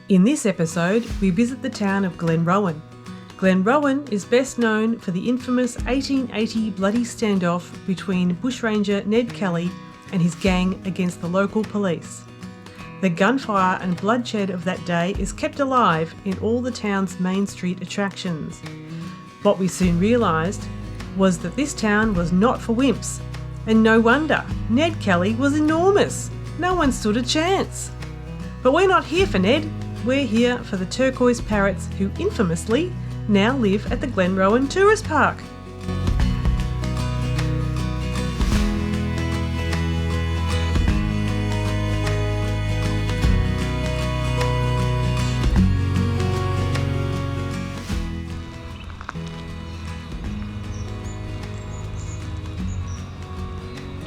In this episode, we visit the town of Glenrowan. Glenrowan is best known for the infamous 1880 bloody standoff between bushranger Ned Kelly and his gang against the local police. The gunfire and bloodshed of that day is kept alive in all the town's main street attractions. What we soon realised was that this town was not for wimps. And no wonder, Ned Kelly was enormous. No one stood a chance. But we're not here for Ned. We're here for the Turquoise Parrots, who infamously now live at the Glenrowan Tourist Park.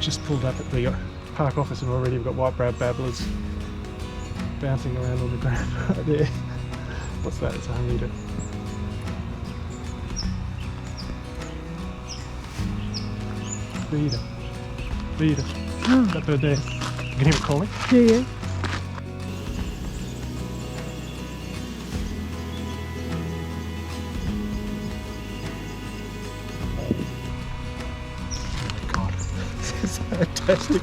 Just pulled up at the park office and already we've got white-browed babblers bouncing around on the ground right there. What's that? It's a honeyeater. Bee-eater. That bird there. You can hear it calling? Yeah. God, this is fantastic.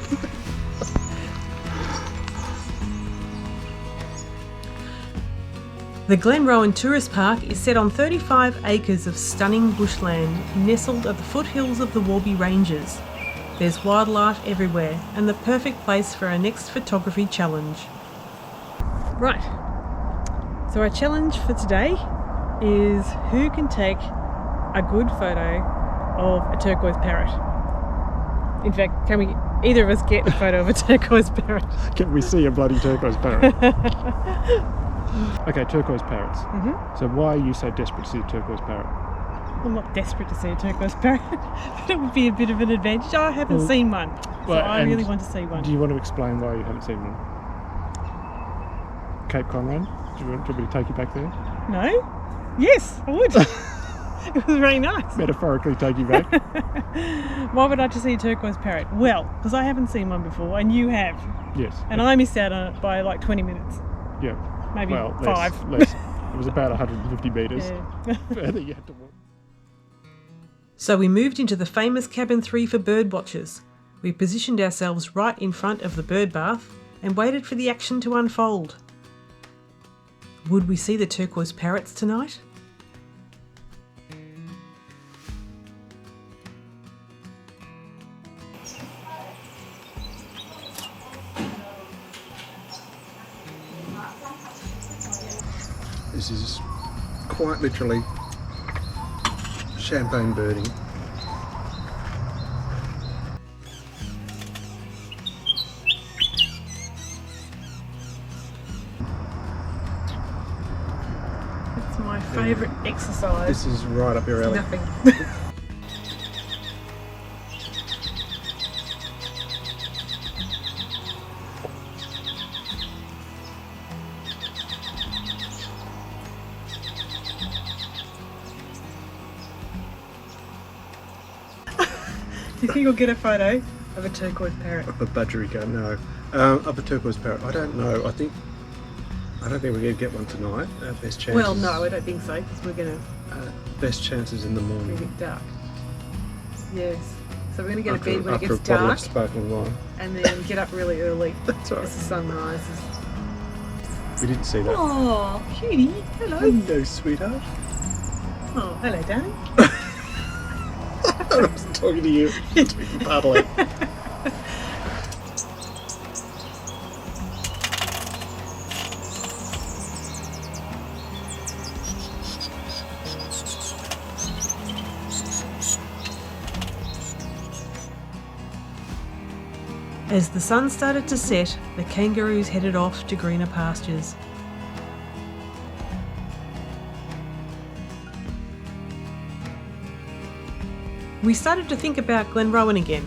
The Glenrowan Tourist Park is set on 35 acres of stunning bushland nestled at the foothills of the Warby Ranges. There's wildlife everywhere and the perfect place for our next photography challenge. Right, so our challenge for today is who can take a good photo of a turquoise parrot. In fact, can we either of us get a photo of a turquoise parrot? Can we see a bloody turquoise parrot? Okay, turquoise parrots. So why are you so desperate to see a turquoise parrot? I'm not desperate to see a turquoise parrot, but it would be a bit of an advantage. I haven't seen one, so I really want to see one. Do you want to explain why you haven't seen one? Cape Conran? Do you want me to take you back there? No? Yes, I would. It was really nice. Metaphorically take you back? Why would I like to see a turquoise parrot? Well, because I haven't seen one before, and you have. Yes. And I missed out on it by like 20 minutes. Yeah. Maybe well, 5. Less. It was about 150 metres further you had to walk. So we moved into the famous cabin 3 for bird watchers. We positioned ourselves right in front of the bird bath and waited for the action to unfold. Would we see the turquoise parrots tonight? This is quite literally champagne birding. It's my favourite exercise. This is right up your alley. Nothing. Do you think you'll get a photo of a turquoise parrot? Of a budgerigar, no. Of a turquoise parrot, I don't know. I don't think we're going to get one tonight. Best chances. Well, no, I don't think so, because we're going to best chances in the be a morning. bit dark. Yes. So we're going to go to bed when it After gets a bottle dark, of sparkling wine. and then get up really early That's right. as the sun rises. We didn't see that. Oh, cutie. Hello. Hello, sweetheart. Oh, hello, darling. I wasn't talking to you. I'm talking paddling. As the sun started to set, the kangaroos headed off to greener pastures. We started to think about Glenrowan again.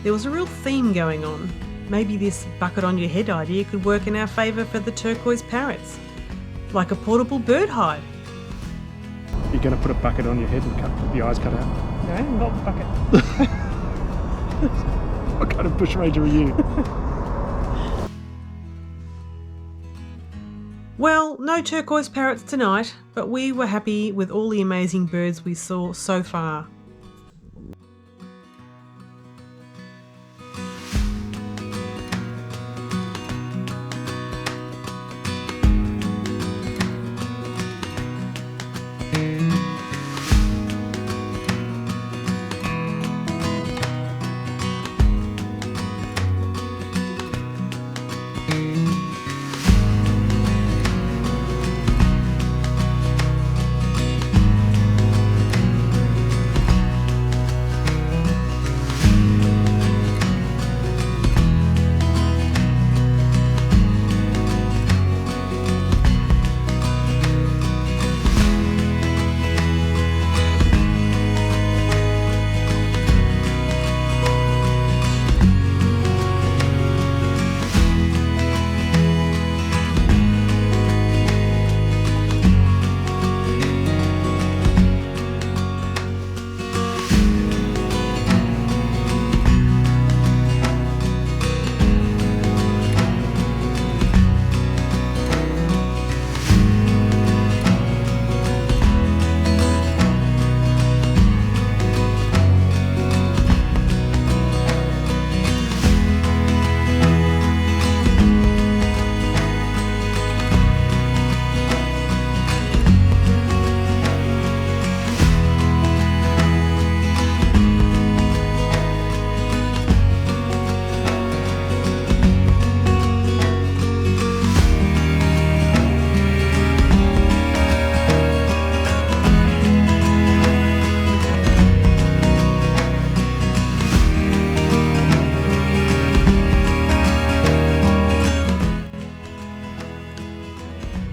There was a real theme going on. Maybe this bucket on your head idea could work in our favour for the turquoise parrots. Like a portable bird hide. You're going to put a bucket on your head and cut the eyes cut out? No, not the bucket. What kind of bushranger are you? Well, no turquoise parrots tonight, but we were happy with all the amazing birds we saw so far.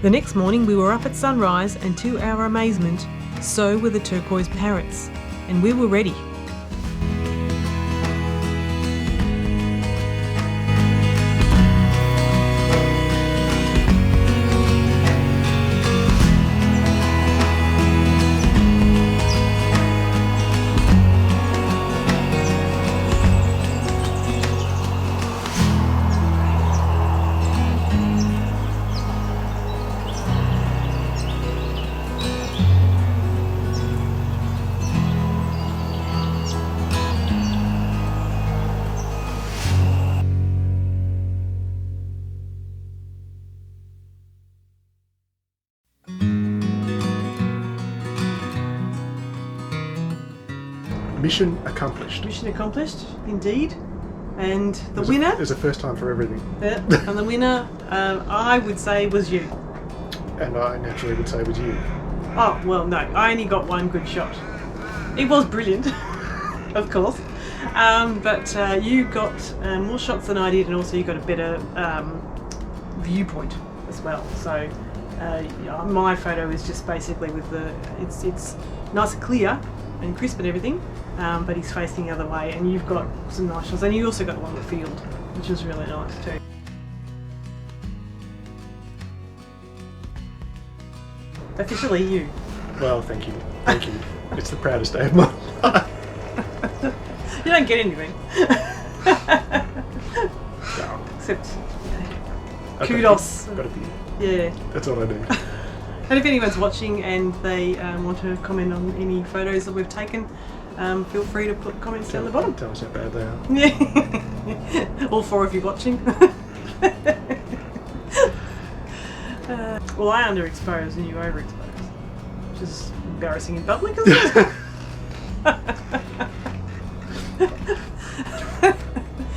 The next morning we were up at sunrise, and to our amazement, so were the turquoise parrots, and we were ready. Mission accomplished. Mission accomplished, indeed. And the winner? There's a first time for everything. Yeah, and the winner, I would say, was you. And I naturally would say was you. Oh, well, no, I only got one good shot. It was brilliant, of course. But you got more shots than I did, and also you got a better viewpoint as well. So my photo is just basically with the, it's nice and clear and crisp and everything, but he's facing the other way, and you've got some nice shots, and you also got along the field, which was really nice too. Officially you. Well, thank you. Thank you. It's the proudest day of my life. You don't get anything. No. Except, kudos. Got a few. Yeah. That's all I do. And if anyone's watching and they want to comment on any photos that we've taken, feel free to put comments down the bottom. Tell us how bad they are. Yeah. All four of you watching. Well, I underexpose and you overexpose, which is embarrassing in public, isn't it?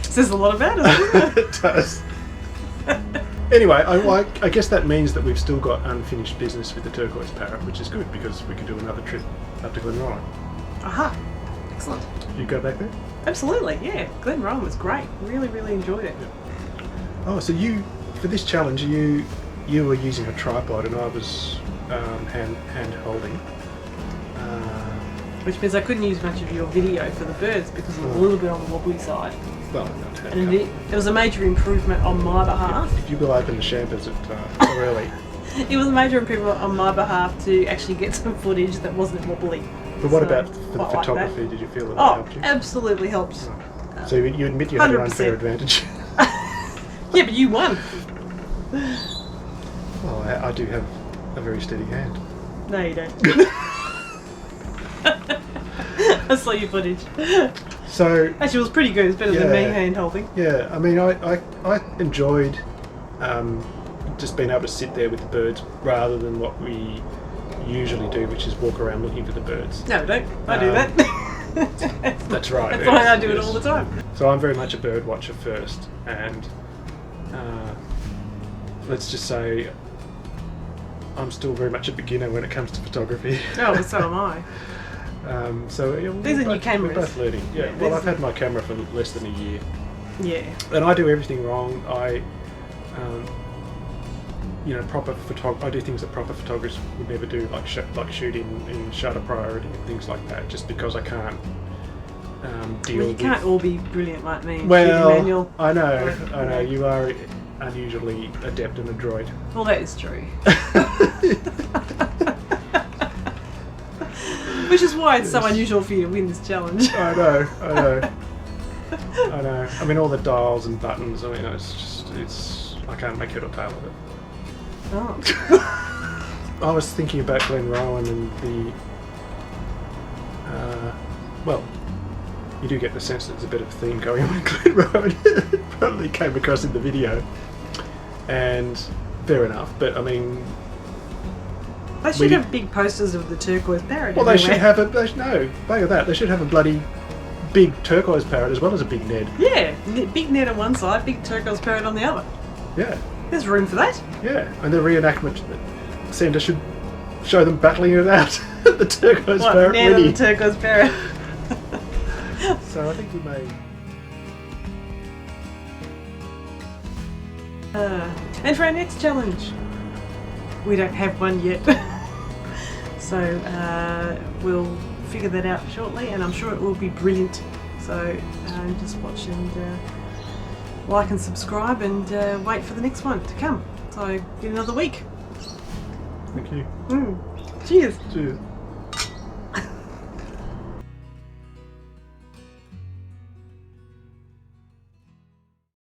Says a lot about it, doesn't it? It does. Anyway, I guess that means that we've still got unfinished business with the Turquoise Parrot, which is good because we can do another trip up to Glenrowan. Aha, excellent. You go back there? Absolutely, yeah. Glenrowan was great. Really, really enjoyed it. Yeah. Oh, so you, for this challenge, you were using a tripod and I was hand holding. Which means I couldn't use much of your video for the birds because it was a little bit on the wobbly side. Well, and it was a major improvement on my behalf. If you will open the champers early. It was a major improvement on my behalf to actually get some footage that wasn't wobbly. But what about for the photography? Did you feel that helped you? Absolutely helped. Oh. So you admit you had an unfair advantage? Yeah, but you won. Well, I do have a very steady hand. No, you don't. I saw your footage. So Actually, it was pretty good. It's better than me hand holding. Yeah, I mean, I enjoyed just being able to sit there with the birds rather than what we usually do, which is walk around looking for the birds. No, don't. I do that. That's right. That's why I do it all the time. So I'm very much a bird watcher first, and let's just say I'm still very much a beginner when it comes to photography. Oh, well, so am I. So yeah, These are new cameras. We're both learning. Yeah. Well, I've had my camera for less than a year. Yeah. And I do everything wrong. Proper I do things that proper photographers would never do, like shooting in shutter priority and things like that, just because I can't deal Well, you with. can't all be brilliant like me. Well, shooting manual. I know. You are unusually adept and adroit. Well, that is true. Which is why it's so unusual for you to win this challenge. I know. I mean, all the dials and buttons. I mean, it's. I can't make head or tail of it. Oh. I was thinking about Glenrowan and the. Well, you do get the sense that there's a bit of a theme going on in Glenrowan. It probably came across in the video, and fair enough. But I mean. They should have big posters of the turquoise parrot. Well, they should have a. No, bugger that. They should have a bloody big turquoise parrot as well as a big Ned. Yeah, big Ned on one side, big turquoise parrot on the other. Yeah. There's room for that. Yeah, and the reenactment centre should show them battling it out. The turquoise parrot Ned winning. and the turquoise parrot. So I think we may. And for our next challenge, we don't have one yet. So we'll figure that out shortly, and I'm sure it will be brilliant. So just watch and like and subscribe, and wait for the next one to come. So in another week. Thank you. Cheers. Cheers.